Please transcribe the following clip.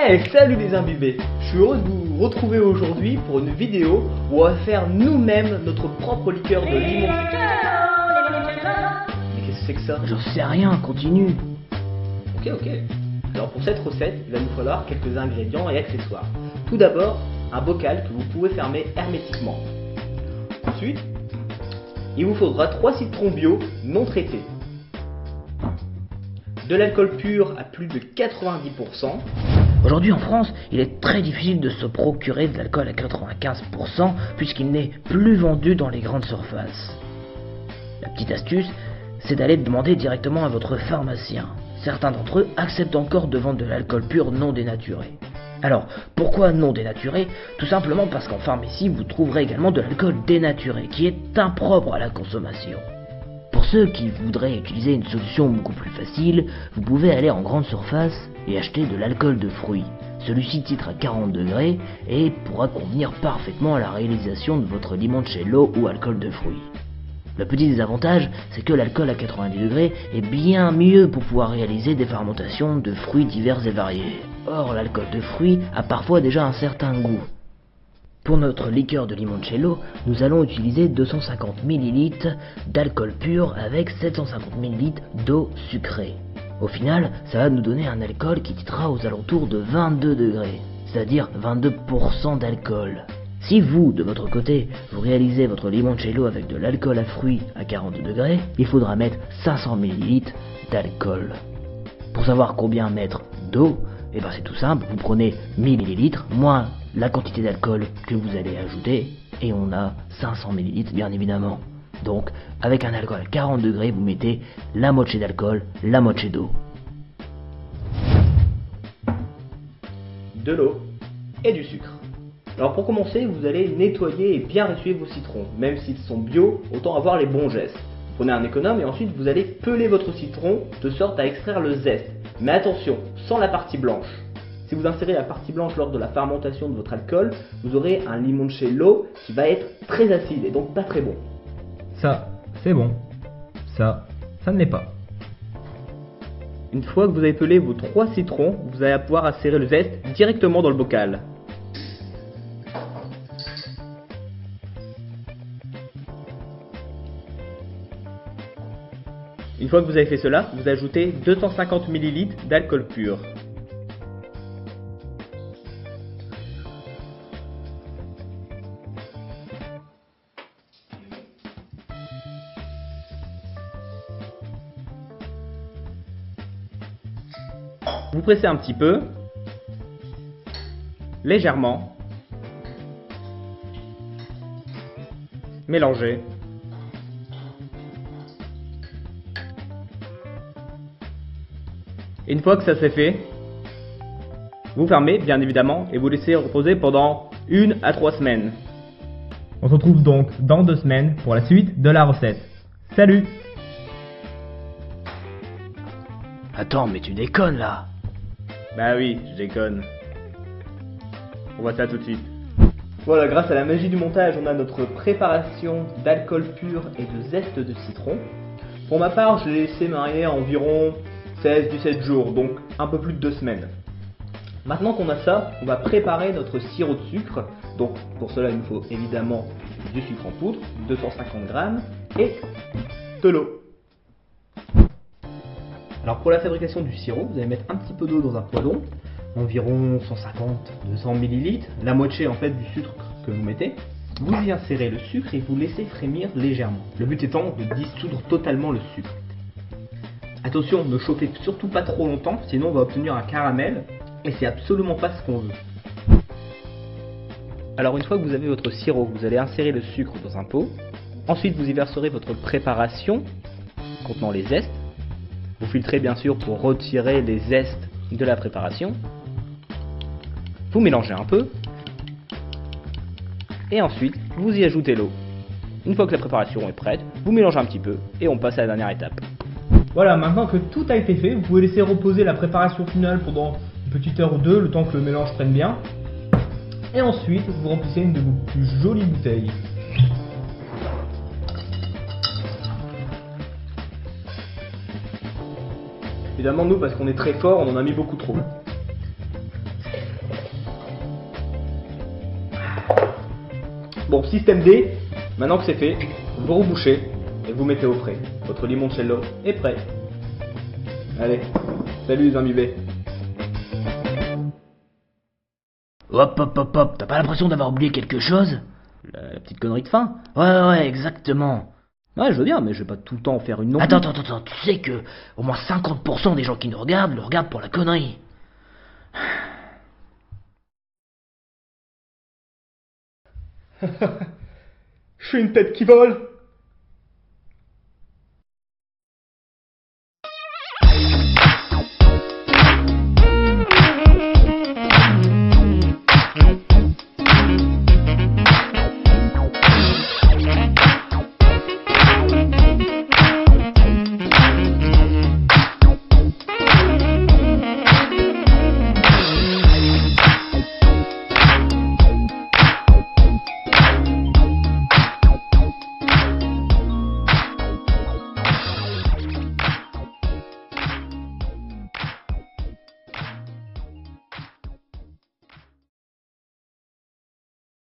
Hey, salut les imbibés. Je suis heureux de vous retrouver aujourd'hui pour une vidéo où on va faire nous-mêmes notre propre liqueur de limon. Mais qu'est-ce que c'est que ça? J'en sais rien, continue. Ok. Alors pour cette recette, il va nous falloir quelques ingrédients et accessoires. Tout d'abord, un bocal que vous pouvez fermer hermétiquement. Ensuite, il vous faudra 3 citrons bio non traités. De l'alcool pur à plus de 90%. Aujourd'hui en France, il est très difficile de se procurer de l'alcool à 95% puisqu'il n'est plus vendu dans les grandes surfaces. La petite astuce, c'est d'aller demander directement à votre pharmacien. Certains d'entre eux acceptent encore de vendre de l'alcool pur non dénaturé. Alors, pourquoi non dénaturé? Tout simplement parce qu'en pharmacie, vous trouverez également de l'alcool dénaturé, qui est impropre à la consommation. Pour ceux qui voudraient utiliser une solution beaucoup plus facile, vous pouvez aller en grande surface et acheter de l'alcool de fruits. Celui-ci titre à 40 degrés et pourra convenir parfaitement à la réalisation de votre limoncello ou alcool de fruits. Le petit désavantage, c'est que l'alcool à 90 degrés est bien mieux pour pouvoir réaliser des fermentations de fruits divers et variés. Or, l'alcool de fruits a parfois déjà un certain goût. Pour notre liqueur de limoncello, nous allons utiliser 250 ml d'alcool pur avec 750 ml d'eau sucrée. Au final, ça va nous donner un alcool qui titrera aux alentours de 22 degrés, c'est-à-dire 22% d'alcool. Si vous, de votre côté, vous réalisez votre limoncello avec de l'alcool à fruits à 40 degrés, il faudra mettre 500 ml d'alcool. Pour savoir combien mettre d'eau, c'est tout simple, vous prenez 1000 ml moins la quantité d'alcool que vous allez ajouter, et on a 500 ml bien évidemment. Donc, avec un alcool à 40 degrés, vous mettez la moitié d'alcool, la moitié d'eau. De l'eau et du sucre. Alors pour commencer, vous allez nettoyer et bien essuyer vos citrons. Même s'ils sont bio, autant avoir les bons gestes. Vous prenez un économe et ensuite vous allez peler votre citron de sorte à extraire le zeste. Mais attention, sans la partie blanche. Si vous insérez la partie blanche lors de la fermentation de votre alcool, vous aurez un limoncello qui va être très acide et donc pas très bon. Ça, c'est bon. Ça ne l'est pas. Une fois que vous avez pelé vos 3 citrons, vous allez pouvoir insérer le zeste directement dans le bocal. Une fois que vous avez fait cela, vous ajoutez 250 ml d'alcool pur. Vous pressez un petit peu, légèrement, mélangez. Et une fois que ça s'est fait, vous fermez bien évidemment et vous laissez reposer pendant 1 à 3 semaines. On se retrouve donc dans 2 semaines pour la suite de la recette. Salut! Attends, mais tu déconnes là! Bah oui, je déconne. On voit ça tout de suite. Voilà, grâce à la magie du montage, on a notre préparation d'alcool pur et de zeste de citron. Pour ma part, je l'ai laissé mariner environ 16-17 jours, donc un peu plus de 2 semaines. Maintenant qu'on a ça, on va préparer notre sirop de sucre. Donc pour cela, il nous faut évidemment du sucre en poudre, 250 g et de l'eau. Alors pour la fabrication du sirop, vous allez mettre un petit peu d'eau dans un poêlon, environ 150-200 ml, la moitié en fait du sucre que vous mettez. Vous y insérez le sucre et vous laissez frémir légèrement. Le but étant de dissoudre totalement le sucre. Attention, ne chauffez surtout pas trop longtemps, sinon on va obtenir un caramel et c'est absolument pas ce qu'on veut. Alors une fois que vous avez votre sirop, vous allez insérer le sucre dans un pot. Ensuite vous y verserez votre préparation contenant les zestes. Vous filtrez bien sûr pour retirer les zestes de la préparation. Vous mélangez un peu. Et ensuite, vous y ajoutez l'eau. Une fois que la préparation est prête, vous mélangez un petit peu et on passe à la dernière étape. Voilà, maintenant que tout a été fait, vous pouvez laisser reposer la préparation finale pendant une petite heure ou deux, le temps que le mélange prenne bien. Et ensuite, vous remplissez une de vos plus jolies bouteilles. Évidemment, nous, parce qu'on est très fort, on en a mis beaucoup trop. Bon, système D, maintenant que c'est fait, vous rebouchez et vous mettez au frais. Votre limoncello est prêt. Allez, salut les imbibés. Hop, hop, hop, hop, t'as pas l'impression d'avoir oublié quelque chose? La petite connerie de fin. Ouais, exactement. Ouais, je veux bien, mais je vais pas tout le temps faire une non. Attends, tu sais que au moins 50% des gens qui nous regardent le regardent pour la connerie. Je suis une tête qui vole.